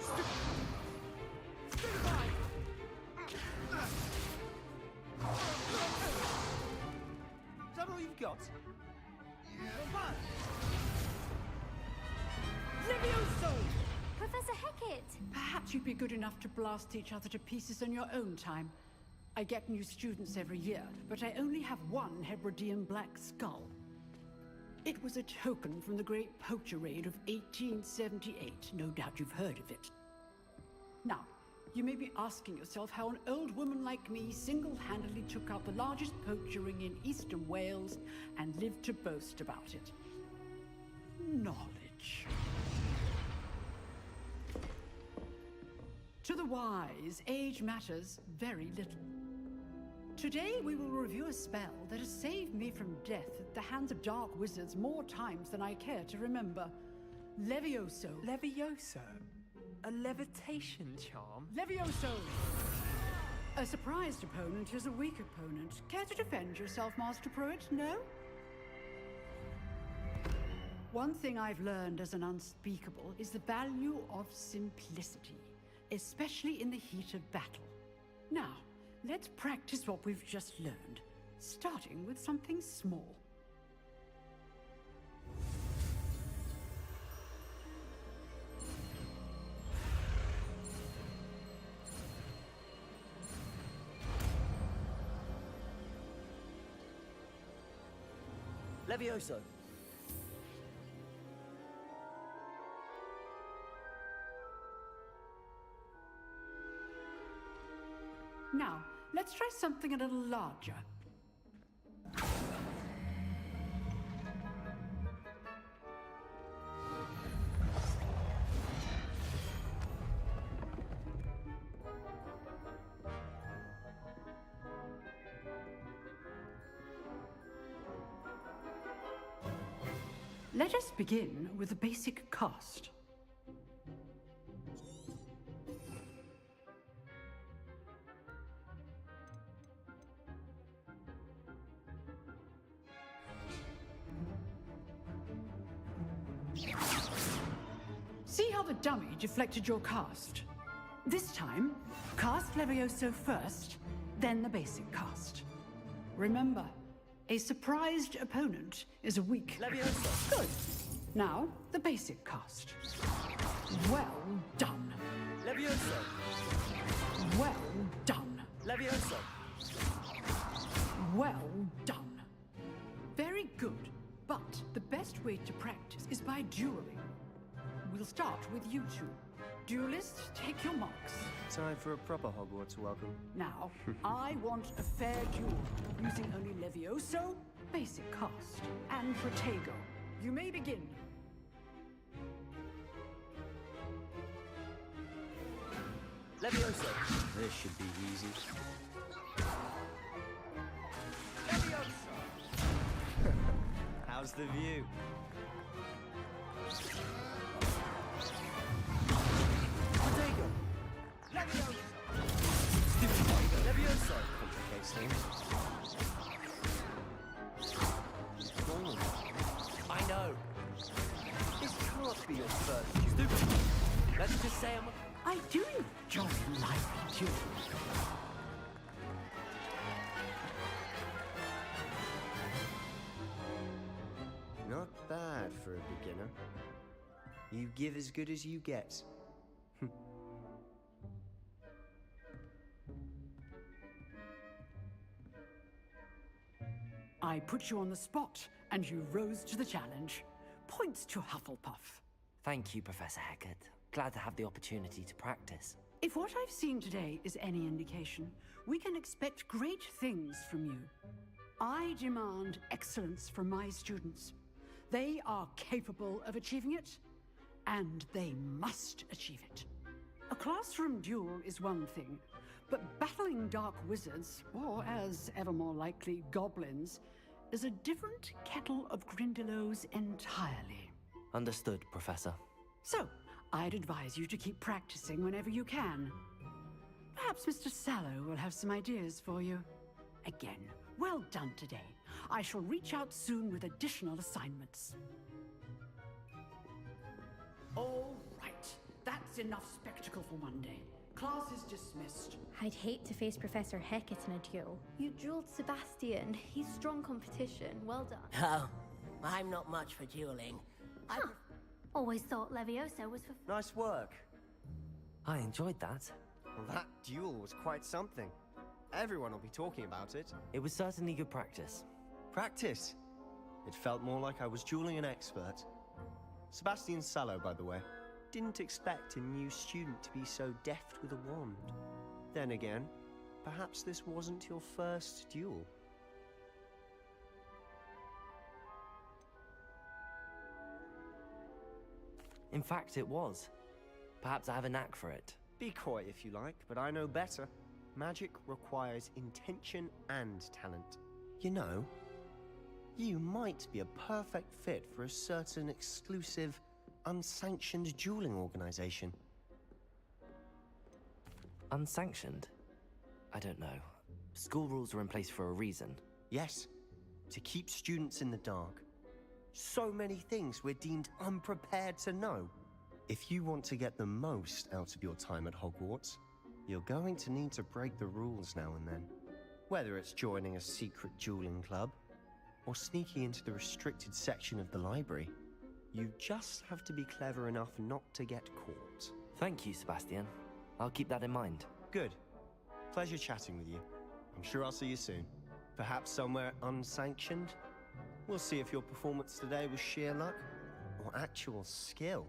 Is that all you've got? Levioso! Professor Hecat! Perhaps you'd be good enough to blast each other to pieces in your own time. I get new students every year, but I only have one Hebridean black skull. It was a token from the Great Poacher Raid of 1878. No doubt you've heard of it. Now, you may be asking yourself how an old woman like me single-handedly took out the largest poacher ring in eastern Wales and lived to boast about it. Knowledge. To the wise, age matters very little. Today we will review a spell that has saved me from death at the hands of dark wizards more times than I care to remember. Levioso. Levioso? A levitation charm? Levioso! A surprised opponent is a weak opponent. Care to defend yourself, Master Pruitt? No? One thing I've learned as an unspeakable is the value of simplicity, especially in the heat of battle. Now, let's practice what we've just learned, starting with something small. Levioso. Now, let's try something a little larger. Let us begin with the basic cast. See how the dummy deflected your cast? This time, cast Levioso first, then the basic cast. Remember, a surprised opponent is a weak... Levioso. Good. Now, the basic cast. Well done. Levioso. Well done. Levioso. Well done. Very good. But the best way to practice is by dueling. We'll start with you two. Duelists, take your marks. Time for a proper Hogwarts welcome. Now, I want a fair duel, using only Levioso, basic cast, and Protego. You may begin. Levioso. This should be easy. Levioso. How's the view? Protego. Levioso. Levioso. Complicates things. I know. This can't be your first. Stupid. Let's just say I do enjoy life duels. Not bad for a beginner. You give as good as you get. I put you on the spot, and you rose to the challenge. Points to Hufflepuff. Thank you, Professor Hecat. Glad to have the opportunity to practice. If what I've seen today is any indication, we can expect great things from you. I demand excellence from my students. They are capable of achieving it, and they must achieve it. A classroom duel is one thing, but battling dark wizards, or as ever more likely, goblins, is a different kettle of Grindylows entirely. Understood, Professor. So, I'd advise you to keep practicing whenever you can. Perhaps Mr. Sallow will have some ideas for you. Again, well done today. I shall reach out soon with additional assignments. All right. That's enough spectacle for one day. Class is dismissed. I'd hate to face Professor Hecat in a duel. You dueled Sebastian. He's strong competition. Well done. Oh, I'm not much for dueling. Always thought Levioso was for... Nice work. I enjoyed that. Well, that duel was quite something. Everyone will be talking about it. It was certainly good practice. Practice. It felt more like I was dueling an expert. Sebastian Sallow, by the way. Didn't expect a new student to be so deft with a wand. Then again, perhaps this wasn't your first duel. In fact, it was. Perhaps I have a knack for it. Be coy if you like, but I know better. Magic requires intention and talent. You know, you might be a perfect fit for a certain exclusive, unsanctioned dueling organization. Unsanctioned? I don't know. School rules are in place for a reason. Yes, to keep students in the dark. So many things we're deemed unprepared to know. If you want to get the most out of your time at Hogwarts, you're going to need to break the rules now and then. Whether it's joining a secret dueling club, or sneaking into the restricted section of the library, you just have to be clever enough not to get caught. Thank you, Sebastian. I'll keep that in mind. Good. Pleasure chatting with you. I'm sure I'll see you soon. Perhaps somewhere unsanctioned? We'll see if your performance today was sheer luck or actual skill.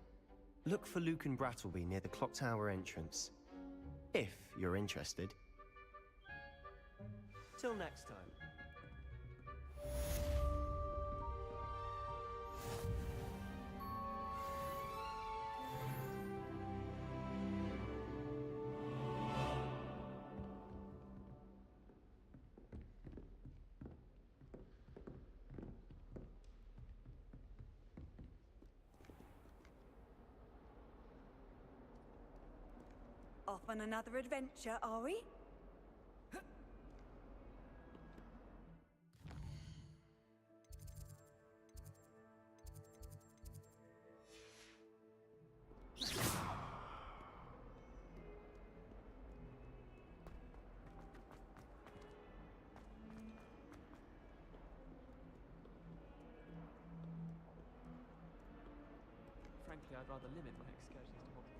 Look for Luke and Brattleby near the clock tower entrance. If you're interested. Till next time. Off on another adventure, are we? Frankly, I'd rather limit my excursions to Hogwarts.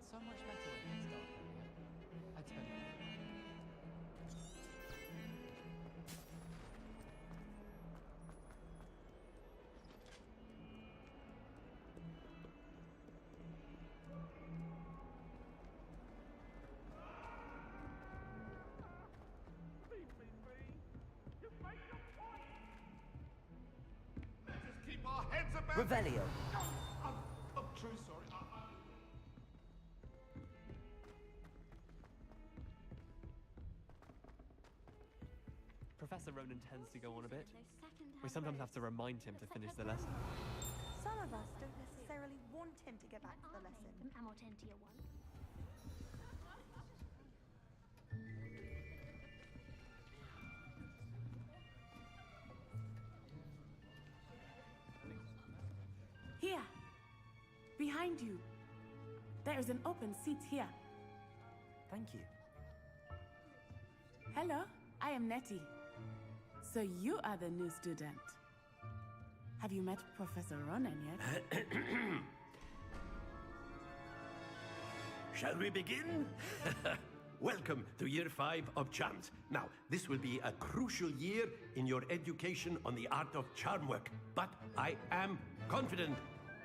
It's so much better when it's dark out here. I'd spend it. Keep our heads about Revelio. I'm true sorry. Professor Ronan tends to go on a bit. We sometimes have to remind him to finish the lesson. Some of us don't necessarily want him to get back to the lesson. Amortentia one. Here, behind you. There is an open seat here. Thank you. Hello, I am Nettie. So you are the new student. Have you met Professor Ronan yet? Shall we begin? Welcome to Year 5 of Charms. Now, this will be a crucial year in your education on the art of charm work, but I am confident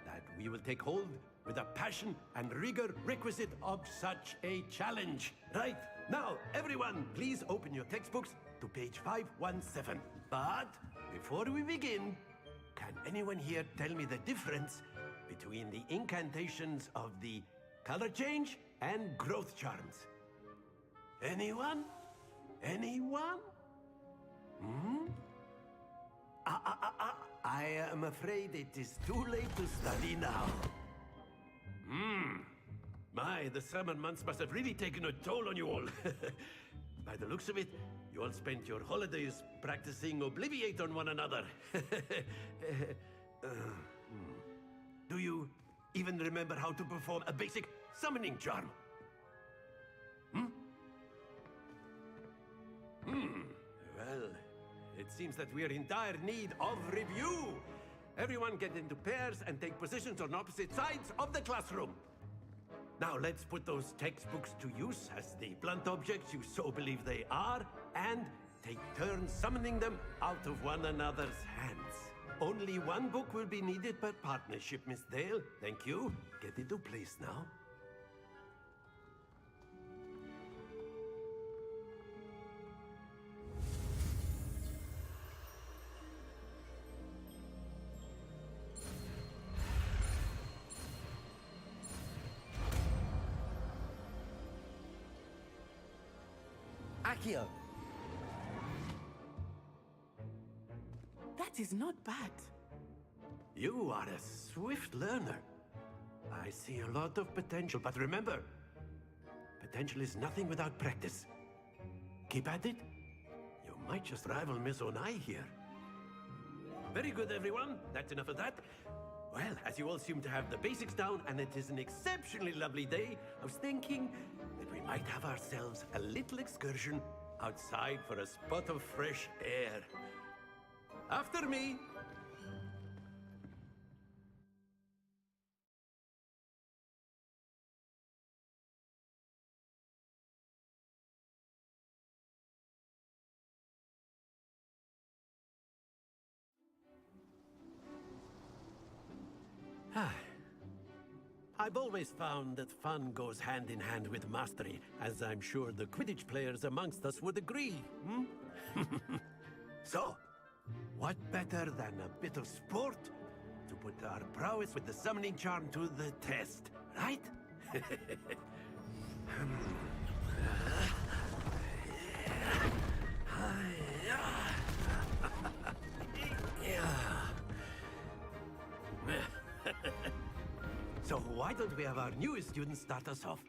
that we will take hold with the passion and rigor requisite of such a challenge. Right, now, everyone, please open your textbooks to page 517. But before we begin, can anyone here tell me the difference between the incantations of the color change and growth charms? Anyone? Anyone? Hmm? I am afraid it is too late to study now. My, the summer months must have really taken a toll on you all. By the looks of it, You all spent your holidays practicing Obliviate on one another. Do you even remember how to perform a basic summoning charm? Well, it seems that we are in dire need of review. Everyone get into pairs and take positions on opposite sides of the classroom. Now let's put those textbooks to use as the blunt objects you so believe they are, and take turns summoning them out of one another's hands. Only one book will be needed per partnership, Miss Dale. Thank you. Get into place now. Accio! That is not bad. You are a swift learner. I see a lot of potential, but remember, potential is nothing without practice. Keep at it. You might just rival Miss Onai here. Very good, everyone. That's enough of that. Well, as you all seem to have the basics down, and it is an exceptionally lovely day, I was thinking that we might have ourselves a little excursion outside for a spot of fresh air. After me! I've always found that fun goes hand in hand with mastery, as I'm sure the Quidditch players amongst us would agree. So, what better than a bit of sport to put our prowess with the summoning charm to the test, right? So why don't we have our newest student start us off?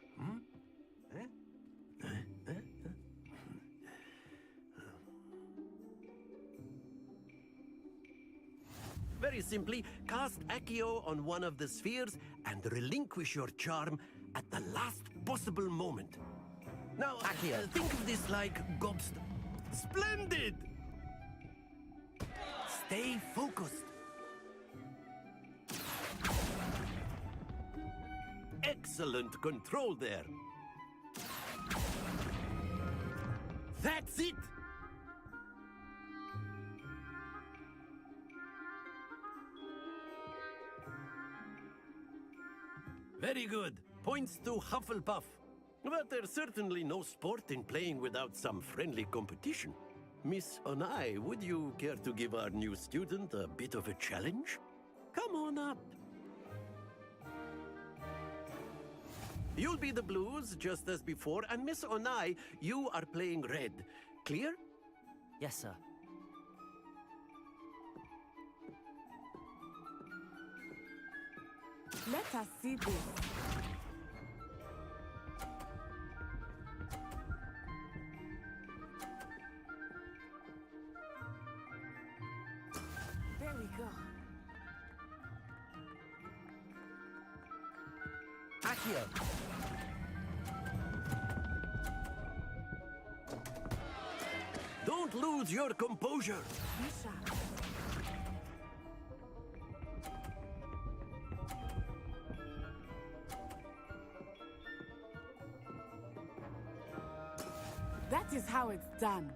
Very simply, cast Accio on one of the spheres and relinquish your charm at the last possible moment. Now, Accio. think of this like Splendid! Stay focused. Excellent control there. That's it! Very good. Points to Hufflepuff. But there's certainly no sport in playing without some friendly competition. Miss Onai, would you care to give our new student a bit of a challenge? Come on up. You'll be the blues, just as before, and Miss Onai, you are playing red. Clear? Yes, sir. Let us see this. There we go. Accio! Don't lose your composure. Misha. That is how it's done.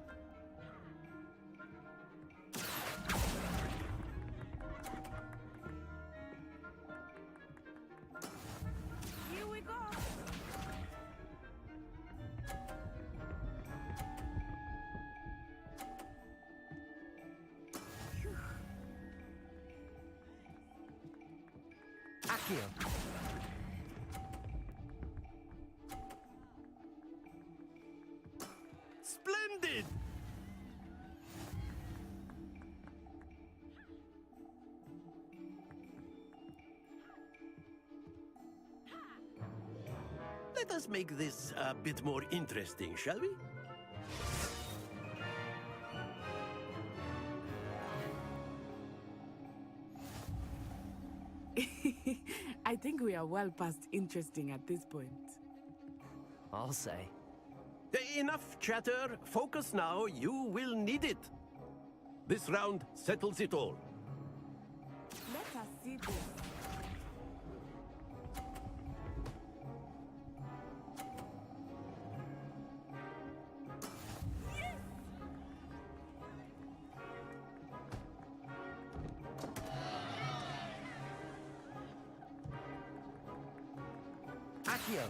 Here we go. Accio! Splendid! Let us make this a bit more interesting, shall we? I think we are well past interesting at this point. I'll say. Enough chatter. Focus now. You will need it. This round settles it all. Let us see this. Accio!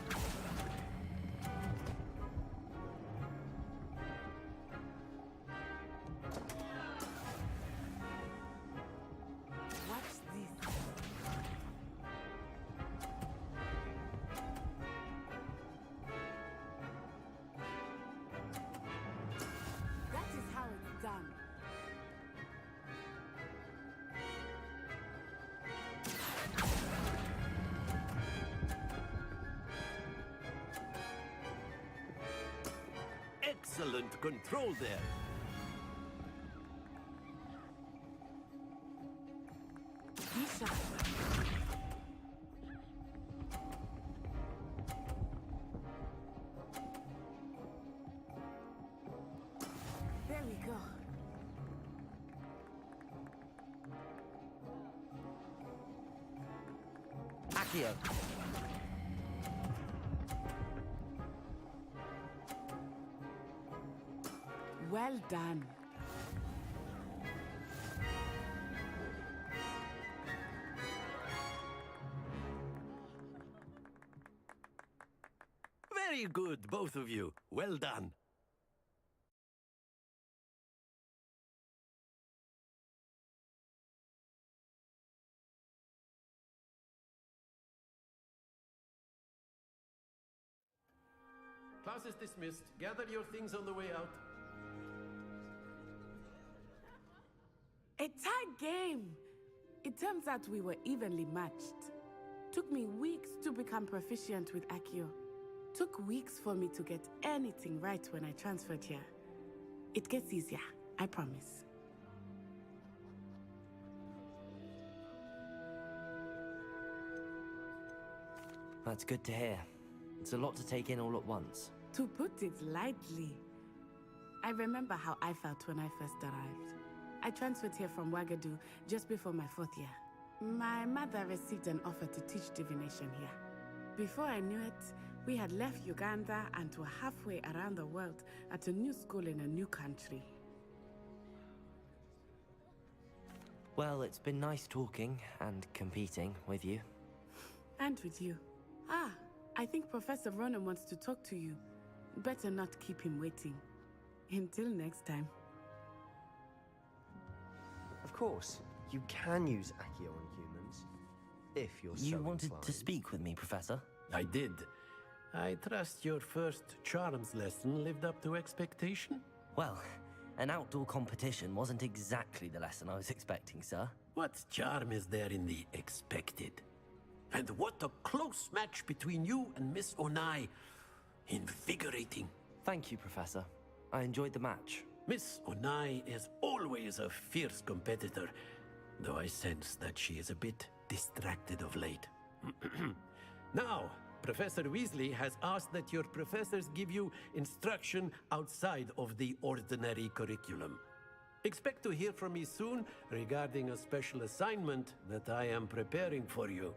Watch this. That is how it's done. Excellent control there. Be sharp. There we go. Accio! Well done. Very good, both of you. Well done. Class is dismissed. Gather your things on the way out. A tight game. It turns out we were evenly matched. Took me weeks to become proficient with Accio. Took weeks for me to get anything right when I transferred here. It gets easier, I promise. That's good to hear. It's a lot to take in all at once. To put it lightly, I remember how I felt when I first arrived. I transferred here from Ouagadougou just before my 4th year. My mother received an offer to teach divination here. Before I knew it, we had left Uganda and were halfway around the world at a new school in a new country. Well, it's been nice talking and competing with you. And with you. Ah, I think Professor Ronan wants to talk to you. Better not keep him waiting. Until next time. Of course, you can use Accio on humans, if you're so You wanted inclined. to speak with me, Professor? I did. I trust your first charms lesson lived up to expectation? Well, an outdoor competition wasn't exactly the lesson I was expecting, sir. What charm is there in the expected? And what a close match between you and Miss Onai. Invigorating. Thank you, Professor. I enjoyed the match. Miss Onai is always a fierce competitor, though I sense that she is a bit distracted of late. Now, Professor Weasley has asked that your professors give you instruction outside of the ordinary curriculum. Expect to hear from me soon regarding a special assignment that I am preparing for you.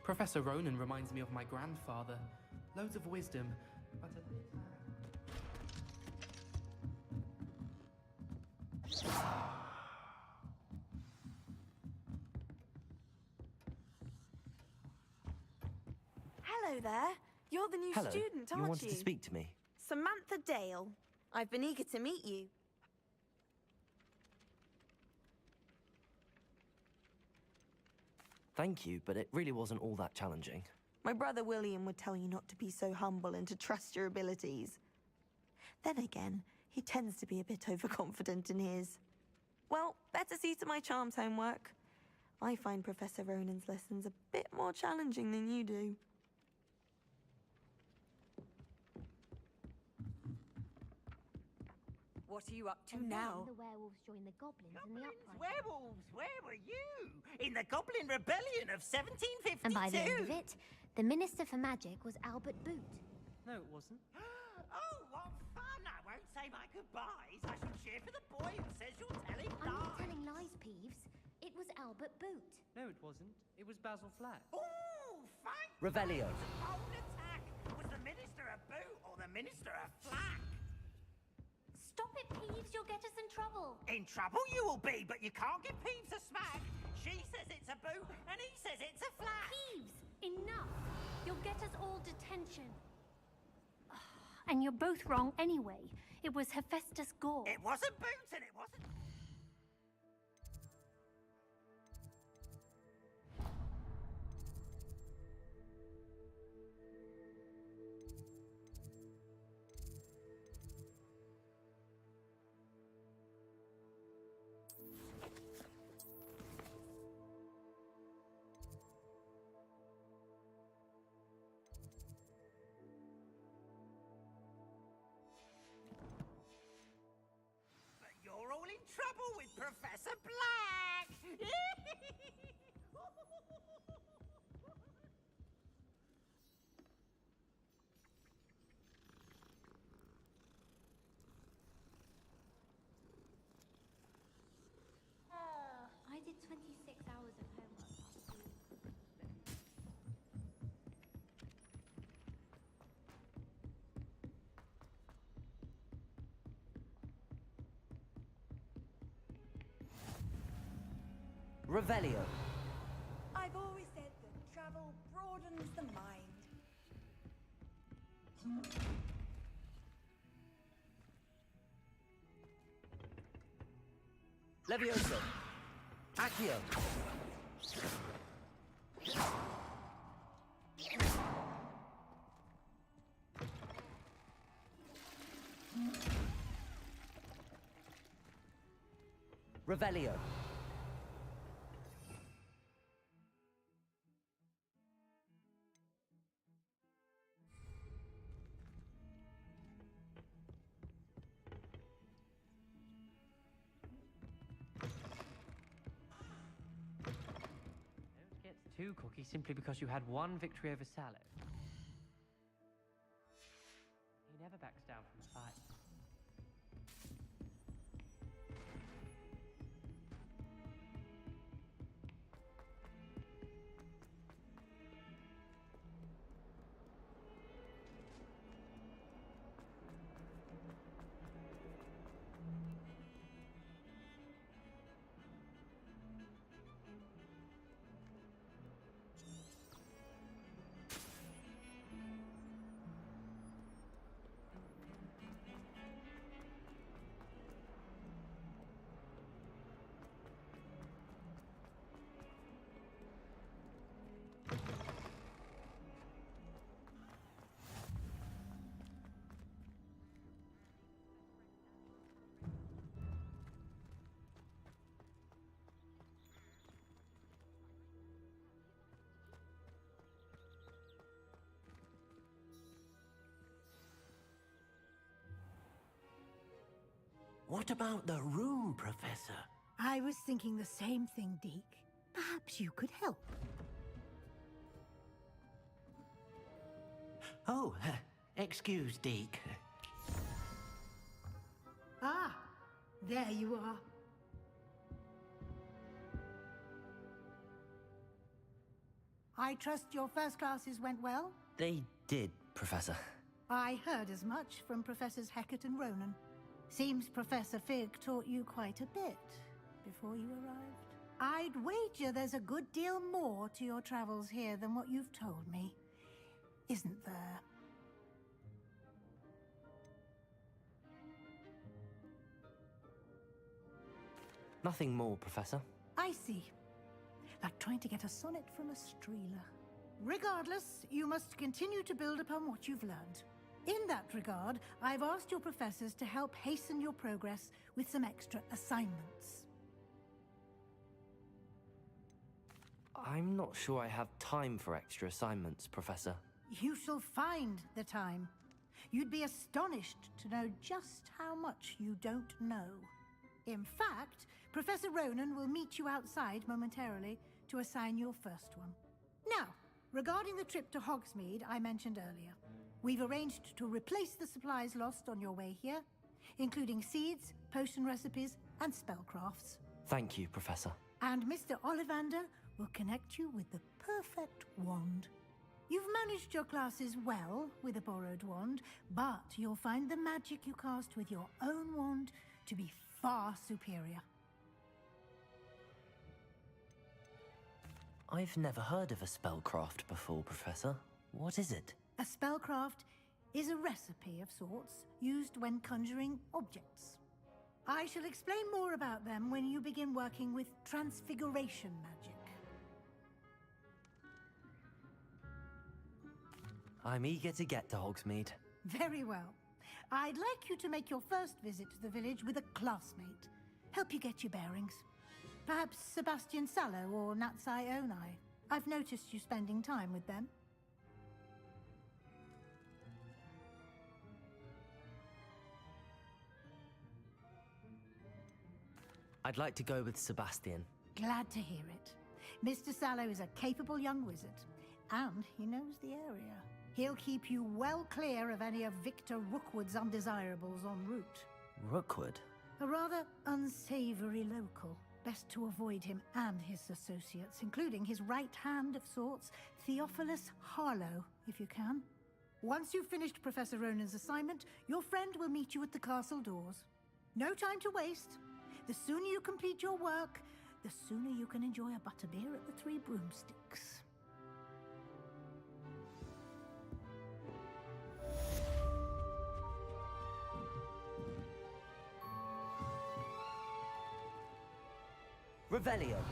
Professor Ronan reminds me of my grandfather. Loads of wisdom, but Hello there. You're the new Hello. student, aren't You wanted to speak to me? Samantha Dale. I've been eager to meet you. Thank you, but it really wasn't all that challenging. My brother William would tell you not to be so humble and to trust your abilities. Then again, he tends to be a bit overconfident in his. Well, better see to my charms homework. I find Professor Ronan's lessons a bit more challenging than you do. What are you up to And now? then the werewolves joined the goblins in the uprising. Werewolves, where were you? In the Goblin Rebellion of 1752? And by the end of it, the Minister for Magic was Albert Boot. No, it wasn't. Oh, what fun! I won't say my goodbyes. I shall cheer for the boy who says you're telling I'm not lies. telling lies, Peeves. It was Albert Boot. No, it wasn't. It was Basil Flack. Ooh, fine. Revelio. Bold attack. Was the Minister a boot or the Minister a flack? Stop it, Peeves. You'll get us in trouble. In trouble you will be, but you can't give Peeves a smack. She says it's a boot, and he says it's a flack. Peeves, enough. You'll get us all detention. And you're both wrong anyway. It was Hephaestus Gore. It wasn't boots, and it wasn't... You're all in trouble with Professor Black! I did 26 hours of homework last week. Revelio. I've always said that travel broadens the mind. Levioso. Accio. Revelio. Don't get too cocky simply because you had one victory over Sallow. He never backs down from a fight. What about the room, Professor? I was thinking the same thing, Deke. Perhaps you could help. Oh, excuse, Deke. Ah, there you are. I trust your first classes went well? They did, Professor. I heard as much from Professors Hecat and Ronan. Seems Professor Fig taught you quite a bit before you arrived. I'd wager there's a good deal more to your travels here than what you've told me. Isn't there? Nothing more, Professor. I see. Like trying to get a sonnet from a streeler. Regardless, you must continue to build upon what you've learned. In that regard, I've asked your professors to help hasten your progress with some extra assignments. I'm not sure I have time for extra assignments, Professor. You shall find the time. You'd be astonished to know just how much you don't know. In fact, Professor Ronan will meet you outside momentarily to assign your first one. Now, regarding the trip to Hogsmeade I mentioned earlier, we've arranged to replace the supplies lost on your way here, including seeds, potion recipes, and spellcrafts. Thank you, Professor. And Mr. Ollivander will connect you with the perfect wand. You've managed your classes well with a borrowed wand, but you'll find the magic you cast with your own wand to be far superior. I've never heard of a spellcraft before, Professor. What is it? A spellcraft is a recipe of sorts used when conjuring objects. I shall explain more about them when you begin working with transfiguration magic. I'm eager to get to Hogsmeade. Very well. I'd like you to make your first visit to the village with a classmate. Help you get your bearings. Perhaps Sebastian Sallow or Natsai Onai. I've noticed you spending time with them. I'd like to go with Sebastian. Glad to hear it. Mr. Sallow is a capable young wizard, and he knows the area. He'll keep you well clear of any of Victor Rookwood's undesirables en route. Rookwood? A rather unsavory local. Best to avoid him and his associates, including his right hand of sorts, Theophilus Harlow, if you can. Once you've finished Professor Ronan's assignment, your friend will meet you at the castle doors. No time to waste. The sooner you complete your work, the sooner you can enjoy a butterbeer at the Three Broomsticks. Revelio.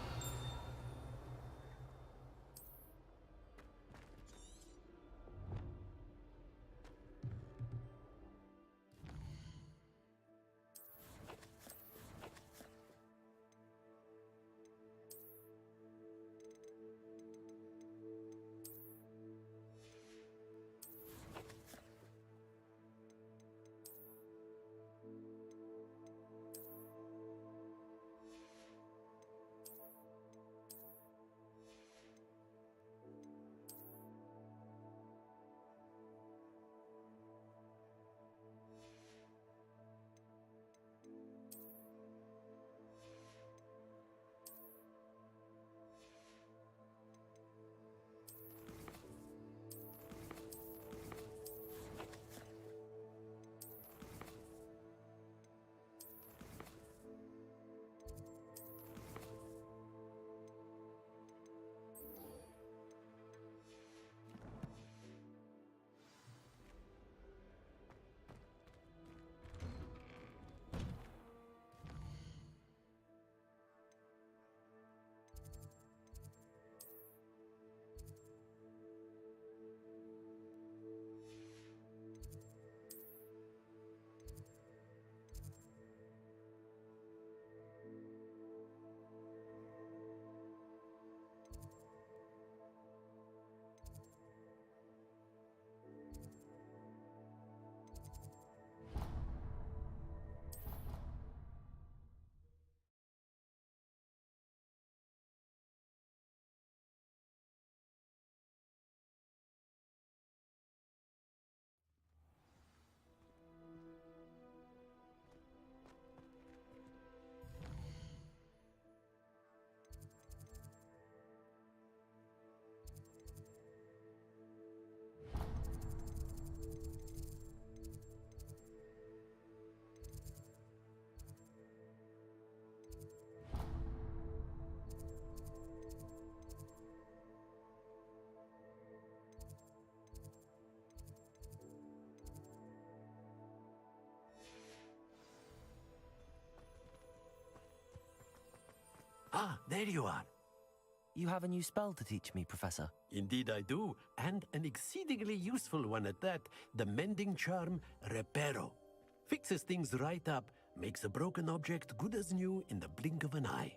Ah, there you are. You have a new spell to teach me, Professor. Indeed I do, and an exceedingly useful one at that, the mending charm Reparo. Fixes things right up, makes a broken object good as new in the blink of an eye.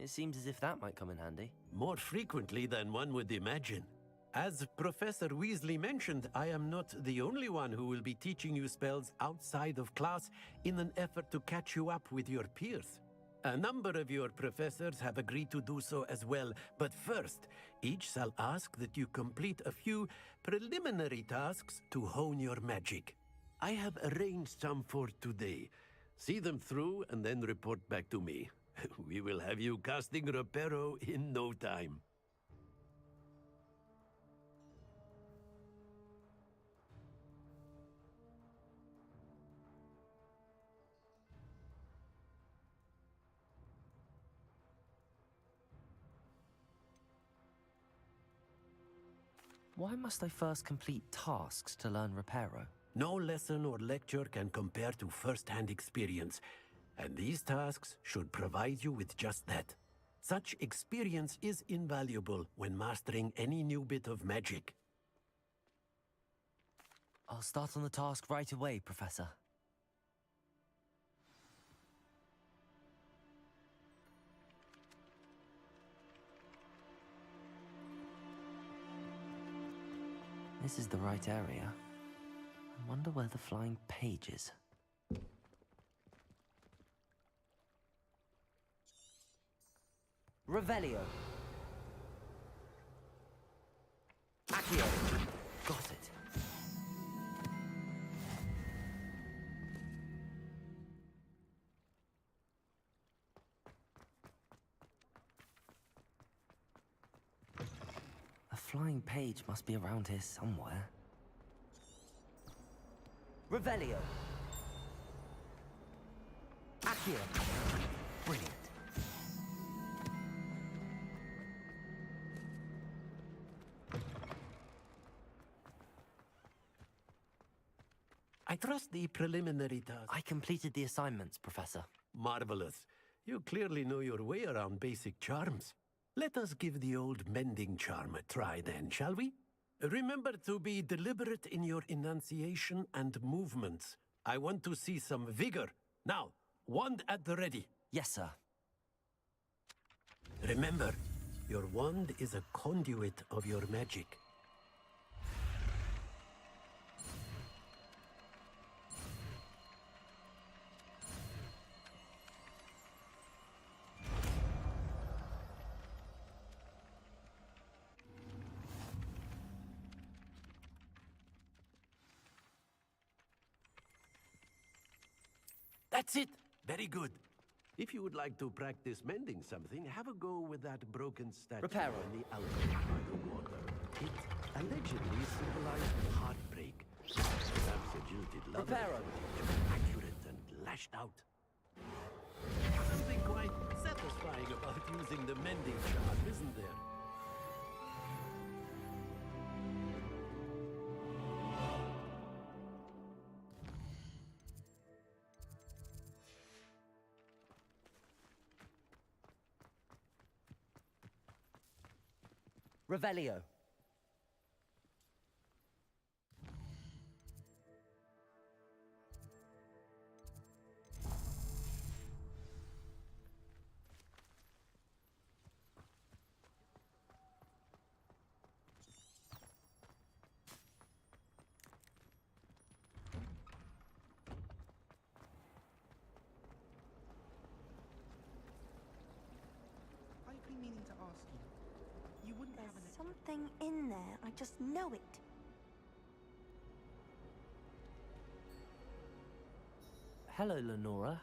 It seems as if that might come in handy. More frequently than one would imagine. As Professor Weasley mentioned, I am not the only one who will be teaching you spells outside of class in an effort to catch you up with your peers. A number of your professors have agreed to do so as well, but first, each shall ask that you complete a few preliminary tasks to hone your magic. I have arranged some for today. See them through and then report back to me. We will have you casting Reparo in no time. Why must I first complete tasks to learn Reparo? No lesson or lecture can compare to first-hand experience, and these tasks should provide you with just that. Such experience is invaluable when mastering any new bit of magic. I'll start on the task right away, Professor. This is the right area. I wonder where the flying page is. Revelio. Accio. Got it. A flying page must be around here somewhere. Revelio. Accio. Brilliant. I trust the preliminary task. I completed the assignments, Professor. Marvelous. You clearly know your way around basic charms. Let us give the old mending charm a try then, shall we? Remember to be deliberate in your enunciation and movements. I want to see some vigor. Now, wand at the ready. Yes, sir. Remember, your wand is a conduit of your magic. That's it! Very good. If you would like to practice mending something, have a go with that broken statue Reparo. in the alcove by the water. It allegedly symbolized heartbreak. Perhaps a jilted lover. Reparo. Accurate and lashed out. Something quite satisfying about using the mending charm, isn't there? Revelio. I've been meaning to ask you. You wouldn't have There's something in there. I just know it. Hello, Lenora.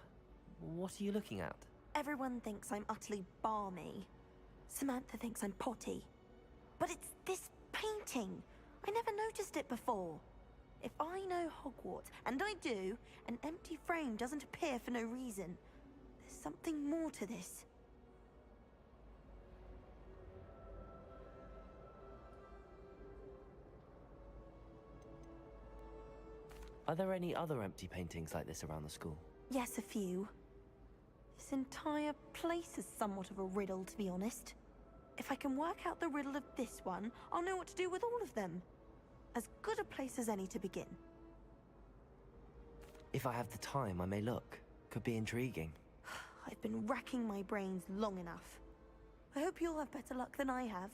What are you looking at? Everyone thinks I'm utterly balmy. Samantha thinks I'm potty. But it's this painting. I never noticed it before. If I know Hogwarts, and I do, an empty frame doesn't appear for no reason. There's something more to this. Are there any other empty paintings like this around the school? Yes, a few. This entire place is somewhat of a riddle, to be honest. If I can work out the riddle of this one, I'll know what to do with all of them. As good a place as any to begin. If I have the time, I may look. Could be intriguing. I've been racking my brains long enough. I hope you'll have better luck than I have.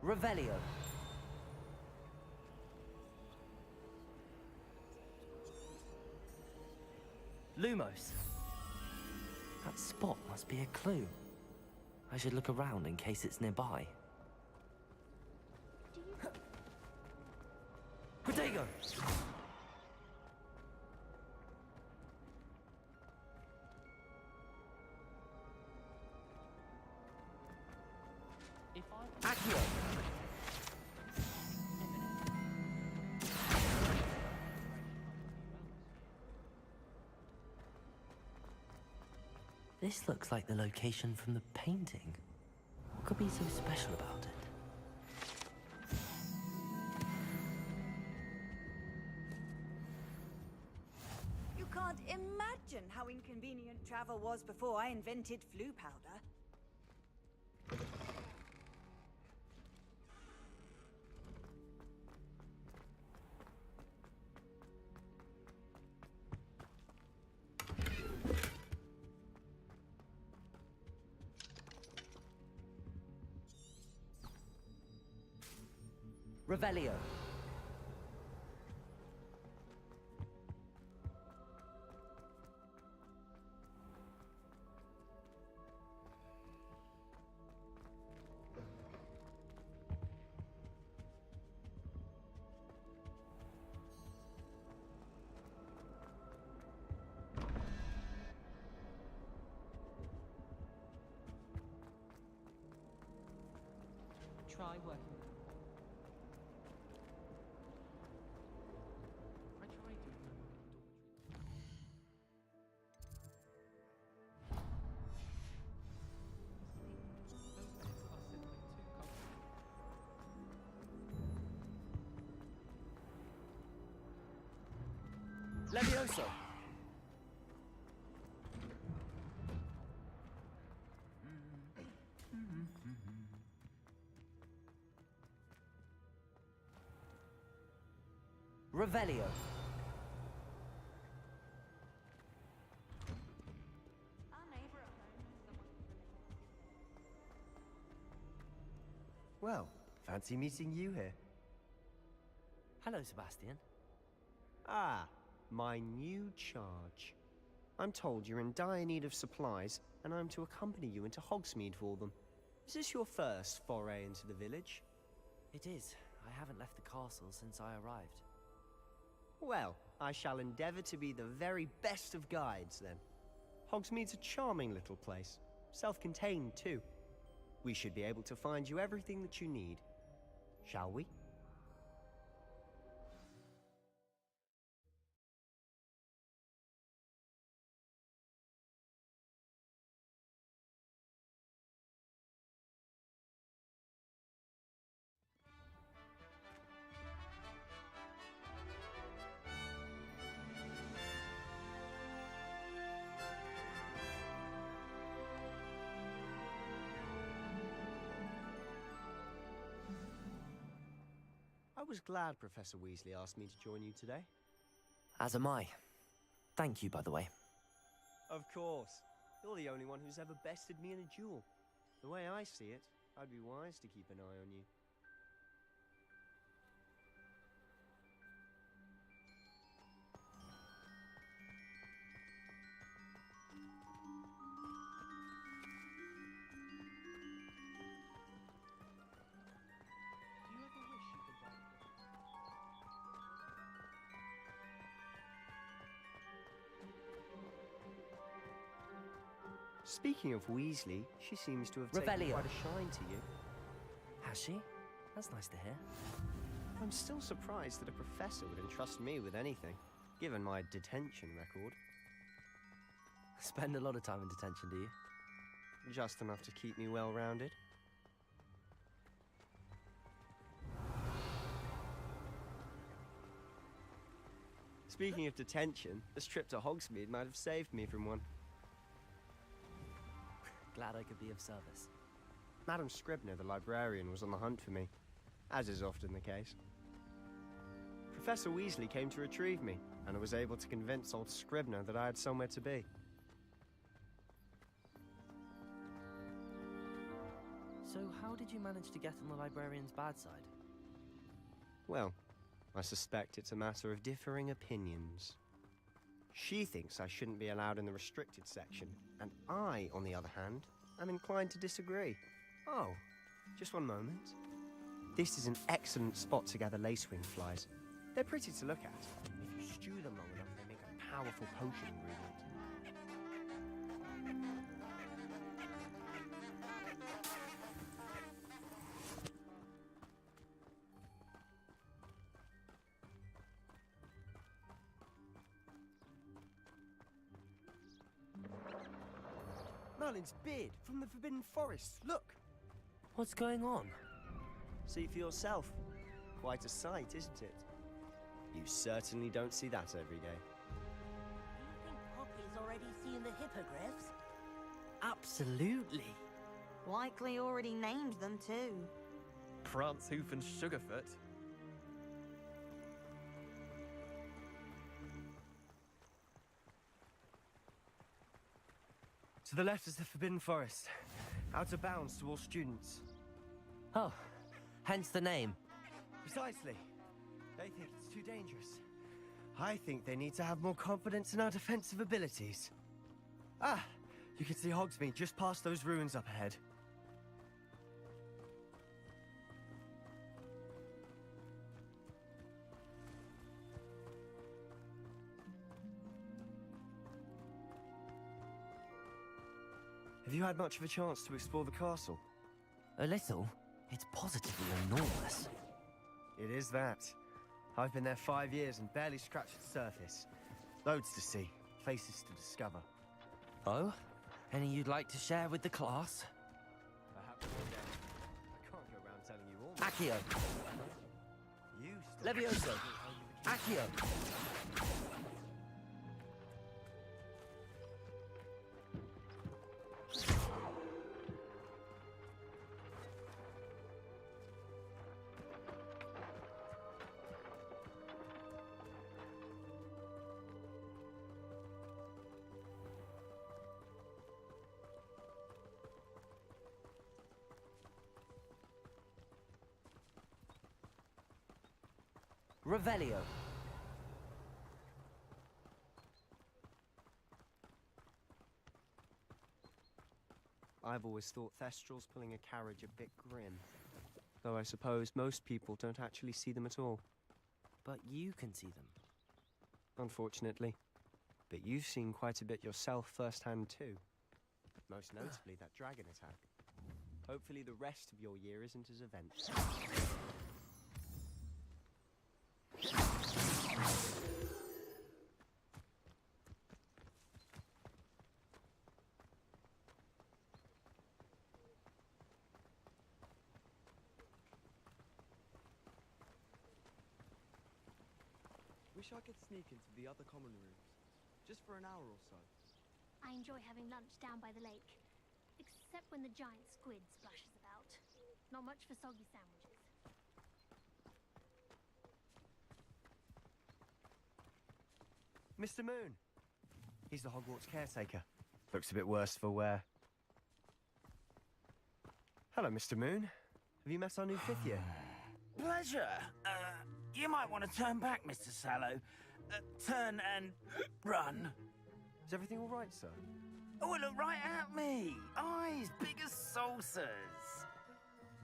Revelio. Lumos. That spot must be a clue. I should look around in case it's nearby. Protego! Accio! This looks like the location from the painting. What could be so special about it? You can't imagine how inconvenient travel was before I invented flu powder. Revelio. Try working. I tried doing Levioso. Revelio. Well, fancy meeting you here. Hello, Sebastian. Ah, my new charge. I'm told you're in dire need of supplies, and I'm to accompany you into Hogsmeade for them. Is this your first foray into the village? It is. I haven't left the castle since I arrived. Well, I shall endeavor to be the very best of guides, then. Hogsmeade's a charming little place. Self-contained, too. We should be able to find you everything that you need. Shall we? I was glad Professor Weasley asked me to join you today. As am I. Thank you, by the way. Of course. You're the only one who's ever bested me in a duel. The way I see it, I'd be wise to keep an eye on you. Speaking of Weasley, she seems to have taken Revelio. quite a shine to you. Has she? That's nice to hear. I'm still surprised that a professor would entrust me with anything, given my detention record. Spend a lot of time in detention, do you? Just enough to keep me well-rounded. Speaking of detention, this trip to Hogsmeade might have saved me from one. Glad I could be of service. Madam Scribner, the librarian, was on the hunt for me, as is often the case. Professor Weasley came to retrieve me, and I was able to convince old Scribner that I had somewhere to be. So how did you manage to get on the librarian's bad side? Well, I suspect it's a matter of differing opinions. She thinks I shouldn't be allowed in the restricted section, and I, on the other hand, am inclined to disagree. Oh, just one moment. This is an excellent spot to gather lacewing flies. They're pretty to look at. If you stew them long enough, they make a powerful potion ingredient. Merlin's beard from the Forbidden Forest. Look! What's going on? See for yourself. Quite a sight, isn't it? You certainly don't see that every day. Do you think Poppy's already seen the hippogriffs? Absolutely. Likely already named them too. Prance, Hoof, and Sugarfoot. To the left is the Forbidden Forest. Out of bounds to all students. Oh, hence the name. Precisely. They think it's too dangerous. I think they need to have more confidence in our defensive abilities. Ah, you can see Hogsmeade just past those ruins up ahead. Have you had much of a chance to explore the castle? A little? It's positively enormous. It is that. I've been there 5 years and barely scratched the surface. Loads to see, places to discover. Oh? Any you'd like to share with the class? Perhaps one day. I can't go around telling you all. Accio! You still Levioso! Accio! Revelio. I've always thought Thestrals pulling a carriage a bit grim. Though I suppose most people don't actually see them at all. But you can see them. Unfortunately. But you've seen quite a bit yourself firsthand too. Most notably that dragon attack. Hopefully the rest of your year isn't as eventful. Wish I could sneak into the other common rooms, just for an hour or so. I enjoy having lunch down by the lake, except when the giant squid splashes about. Not much for soggy sandwiches. Mr. Moon. He's the Hogwarts caretaker. Looks a bit worse for wear. Hello, Mr. Moon. Have you met our new fifth year? Pleasure. You might want to turn back, Mr. Sallow. Turn and run. Is everything all right, sir? Oh, look right at me. Eyes big as saucers.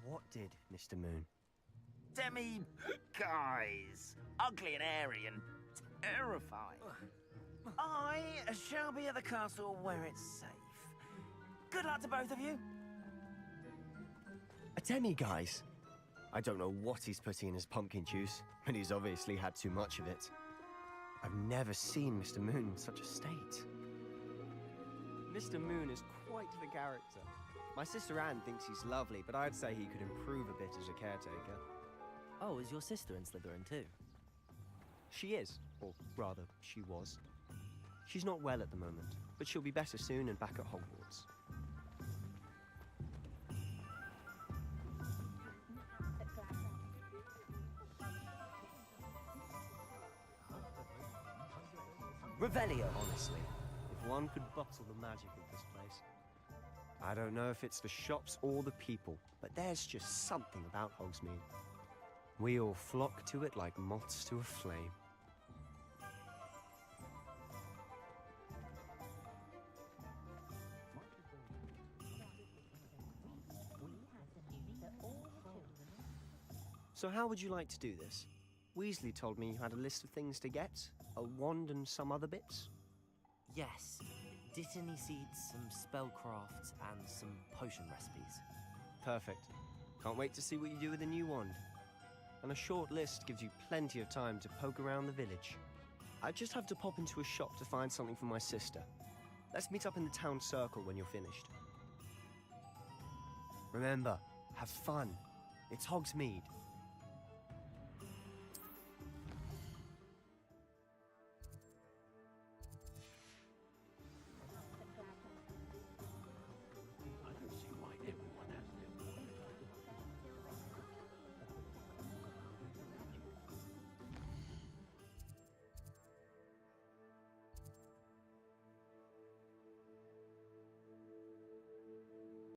What did, Mr. Moon? Guys. Ugly and airy and terrifying. I shall be at the castle where it's safe. Good luck to both of you. A demi-guise? I don't know what he's putting in his pumpkin juice, but he's obviously had too much of it. I've never seen Mr. Moon in such a state. Mr. Moon is quite the character. My sister Anne thinks he's lovely, but I'd say he could improve a bit as a caretaker. Oh, is your sister in Slytherin too? She is, or rather, she was. She's not well at the moment, but she'll be better soon and back at Hogwarts. Revelio. Honestly, if one could bottle the magic of this place. I don't know if it's the shops or the people, but there's just something about Hogsmeade. We all flock to it like moths to a flame. So how would you like to do this? Weasley told me you had a list of things to get, a wand and some other bits. Yes. Dittany seeds, some spellcrafts, and some potion recipes. Perfect. Can't wait to see what you do with the new wand. And a short list gives you plenty of time to poke around the village. I just have to pop into a shop to find something for my sister. Let's meet up in the town circle when you're finished. Remember, have fun. It's Hogsmeade.